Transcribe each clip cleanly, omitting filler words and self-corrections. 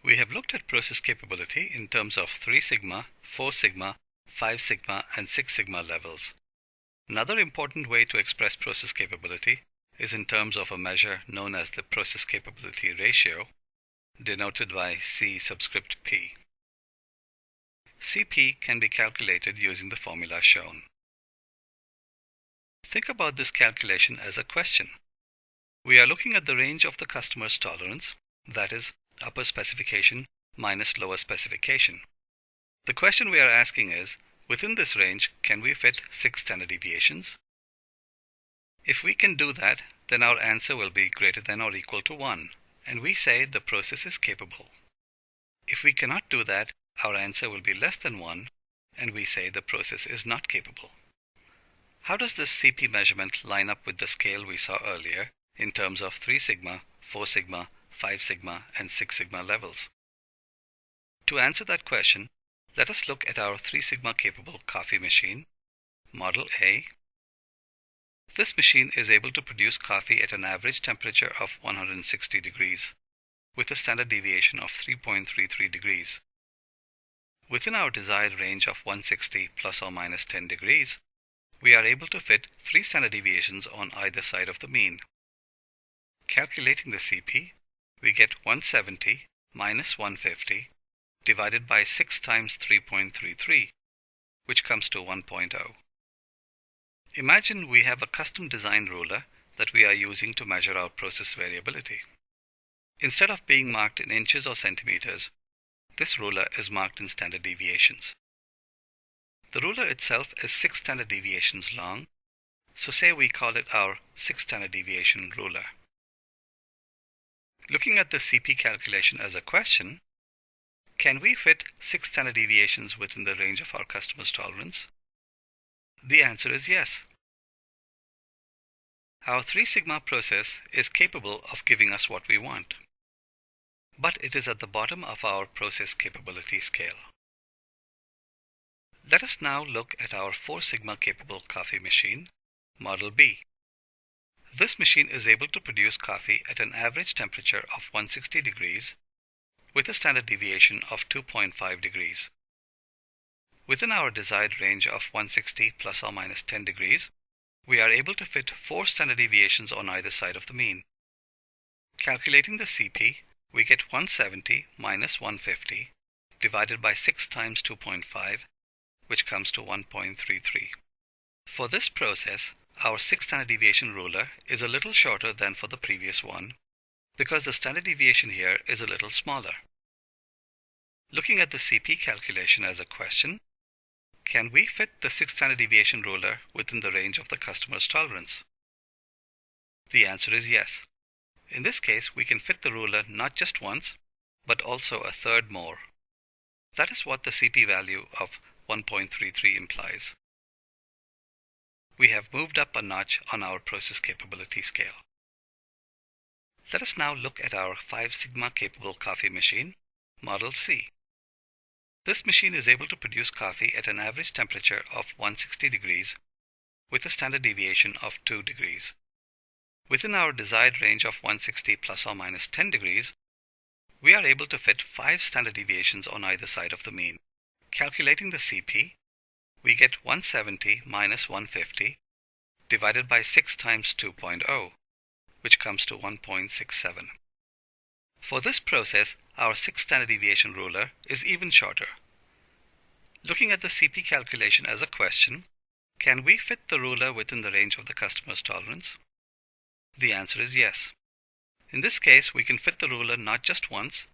We have looked at process capability in terms of 3 sigma, 4 sigma, 5 sigma, and 6 sigma levels. Another important way to express process capability is in terms of a measure known as the process capability ratio, denoted by C subscript P. Cp can be calculated using the formula shown. Think about this calculation as a question. We are looking at the range of the customer's tolerance, that is, upper specification minus lower specification. The question we are asking is, within this range, can we fit 6 standard deviations? If we can do that, then our answer will be greater than or equal to 1, and we say the process is capable. If we cannot do that, our answer will be less than 1, and we say the process is not capable. How does this Cp measurement line up with the scale we saw earlier in terms of 3 sigma, 4 sigma, 5 sigma, and 6 sigma levels? To answer that question, let us look at our 3 sigma capable coffee machine, Model A. This machine is able to produce coffee at an average temperature of 160 degrees, with a standard deviation of 3.33 degrees. Within our desired range of 160 plus or minus 10 degrees, we are able to fit 3 standard deviations on either side of the mean. Calculating the Cp, we get 170 minus 150 divided by 6 times 3.33, which comes to 1.0. Imagine we have a custom designed ruler that we are using to measure our process variability. Instead of being marked in inches or centimeters, this ruler is marked in standard deviations. The ruler itself is 6 standard deviations long, so say we call it our 6 standard deviation ruler. Looking at the Cp calculation as a question, can we fit 6 standard deviations within the range of our customer's tolerance? The answer is yes. Our 3 sigma process is capable of giving us what we want, but it is at the bottom of our process capability scale. Let us now look at our 4 sigma capable coffee machine, Model B. This machine is able to produce coffee at an average temperature of 160 degrees with a standard deviation of 2.5 degrees. Within our desired range of 160 plus or minus 10 degrees, we are able to fit 4 standard deviations on either side of the mean. Calculating the Cp, we get 170 minus 150 divided by 6 times 2.5, which comes to 1.33. For this process, our 6 standard deviation ruler is a little shorter than for the previous one, because the standard deviation here is a little smaller. Looking at the Cp calculation as a question, can we fit the 6 standard deviation ruler within the range of the customer's tolerance? The answer is yes. In this case, we can fit the ruler not just once, but also a third more. That is what the Cp value of 1.33 implies. We have moved up a notch on our process capability scale. Let us now look at our 5 sigma capable coffee machine, Model C. This machine is able to produce coffee at an average temperature of 160 degrees with a standard deviation of 2 degrees. Within our desired range of 160 plus or minus 10 degrees, we are able to fit 5 standard deviations on either side of the mean. Calculating the Cp, we get 170 minus 150 divided by 6 times 2.0, which comes to 1.67. For this process, our 6 standard deviation ruler is even shorter. Looking at the Cp calculation as a question, can we fit the ruler within the range of the customer's tolerance? The answer is yes. In this case, we can fit the ruler not just once,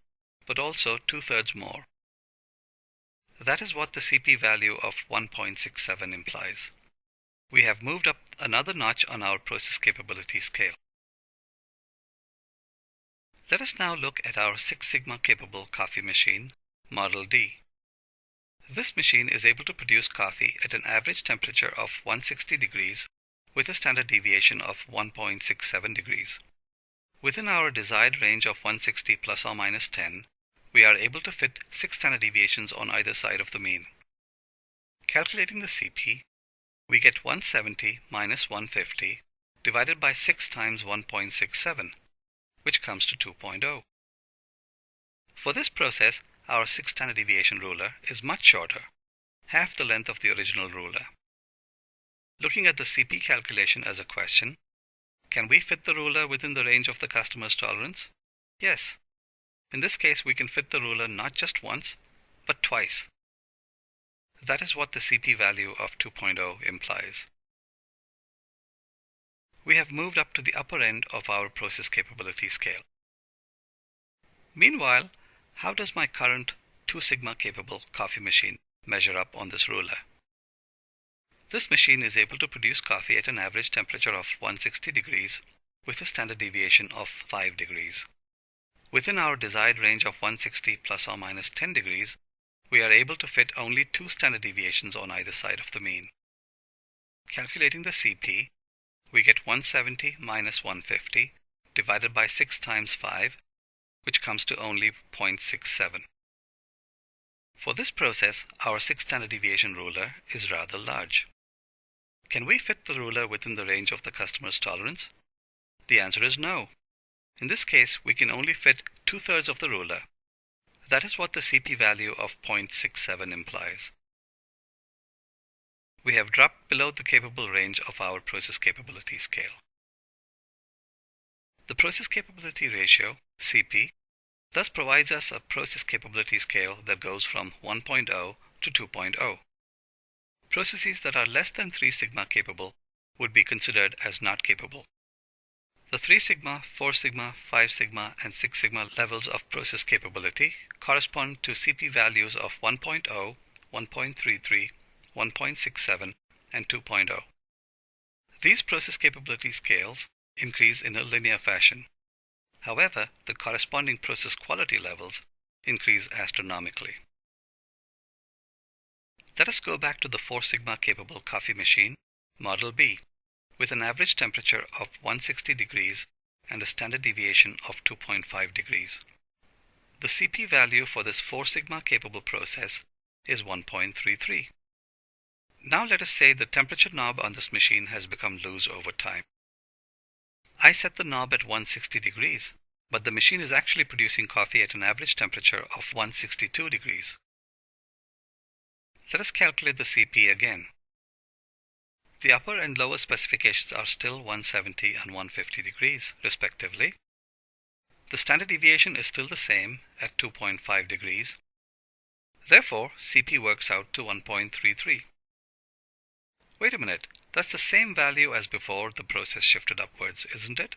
but also 2/3 more. That is what the Cp value of 1.67 implies. We have moved up another notch on our process capability scale. Let us now look at our 6 sigma capable coffee machine, Model D. This machine is able to produce coffee at an average temperature of 160 degrees with a standard deviation of 1.67 degrees. Within our desired range of 160 plus or minus 10, we are able to fit 6 standard deviations on either side of the mean. Calculating the Cp, we get 170 minus 150 divided by 6 times 1.67, which comes to 2.0. For this process, our 6 standard deviation ruler is much shorter, half the length of the original ruler. Looking at the CP calculation as a question, can we fit the ruler within the range of the customer's tolerance? Yes. In this case, we can fit the ruler not just once, but twice. That is what the CP value of 2.0 implies. We have moved up to the upper end of our process capability scale. Meanwhile, how does my current 2 sigma capable coffee machine measure up on this ruler? This machine is able to produce coffee at an average temperature of 160 degrees with a standard deviation of 5 degrees. Within our desired range of 160 plus or minus 10 degrees, we are able to fit only 2 standard deviations on either side of the mean. Calculating the CP, we get 170 minus 150 divided by 6 times 5, which comes to only 0.67. For this process, our 6 standard deviation ruler is rather large. Can we fit the ruler within the range of the customer's tolerance? The answer is no. In this case, we can only fit 2/3 of the ruler. That is what the CP value of 0.67 implies. We have dropped below the capable range of our process capability scale. The process capability ratio, CP, thus provides us a process capability scale that goes from 1.0 to 2.0. Processes that are less than 3 sigma capable would be considered as not capable. The 3 sigma, 4 sigma, 5 sigma, and 6 sigma levels of process capability correspond to CP values of 1.0, 1.33, 1.67, and 2.0. These process capability scales increase in a linear fashion. However, the corresponding process quality levels increase astronomically. Let us go back to the 4 sigma capable coffee machine, Model B, with an average temperature of 160 degrees and a standard deviation of 2.5 degrees. The CP value for this 4 sigma capable process is 1.33. Now let us say the temperature knob on this machine has become loose over time. I set the knob at 160 degrees, but the machine is actually producing coffee at an average temperature of 162 degrees. Let us calculate the CP again. The upper and lower specifications are still 170 and 150 degrees, respectively. The standard deviation is still the same at 2.5 degrees. Therefore, CP works out to 1.33. Wait a minute, that's the same value as before the process shifted upwards, isn't it?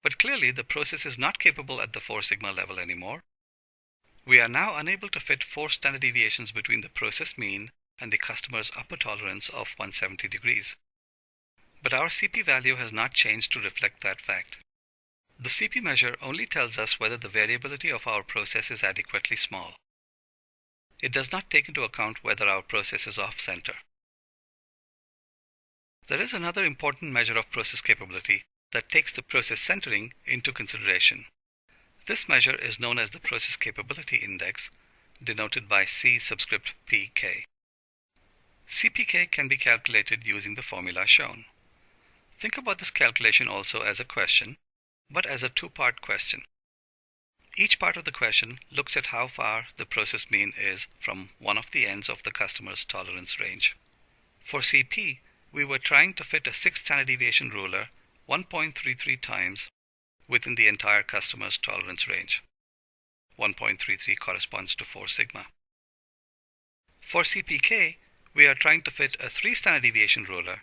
But clearly the process is not capable at the 4 sigma level anymore. We are now unable to fit 4 standard deviations between the process mean and the customer's upper tolerance of 170 degrees. But our CP value has not changed to reflect that fact. The CP measure only tells us whether the variability of our process is adequately small. It does not take into account whether our process is off-center. There is another important measure of process capability that takes the process centering into consideration. This measure is known as the Process Capability Index, denoted by C subscript pk. CPK can be calculated using the formula shown. Think about this calculation also as a question, but as a 2-part question. Each part of the question looks at how far the process mean is from one of the ends of the customer's tolerance range. For CP, we were trying to fit a 6 standard deviation ruler 1.33 times within the entire customer's tolerance range. 1.33 corresponds to 4 sigma. For CPK, we are trying to fit a 3 standard deviation ruler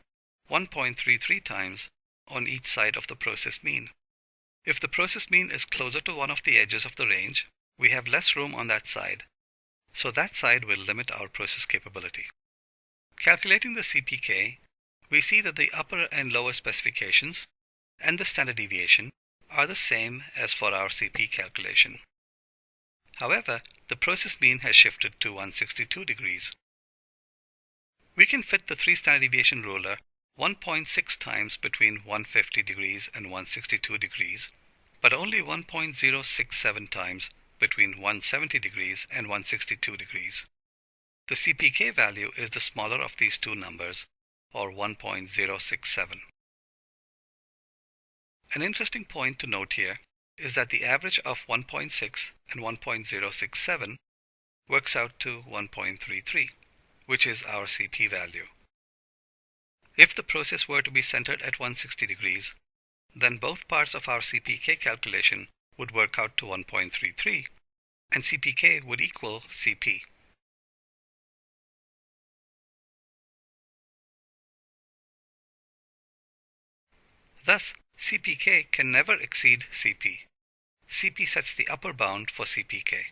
1.33 times on each side of the process mean. If the process mean is closer to one of the edges of the range, we have less room on that side, so that side will limit our process capability. Calculating the CPK, we see that the upper and lower specifications and the standard deviation are the same as for our CP calculation. However, the process mean has shifted to 162 degrees. We can fit the 3 standard deviation ruler 1.6 times between 150 degrees and 162 degrees, but only 1.067 times between 170 degrees and 162 degrees. The CPK value is the smaller of these two numbers, or 1.067. An interesting point to note here is that the average of 1.6 and 1.067 works out to 1.33, which is our CP value. If the process were to be centered at 160 degrees, then both parts of our CPK calculation would work out to 1.33, and CPK would equal CP. Thus, CPK can never exceed CP. CP sets the upper bound for CPK.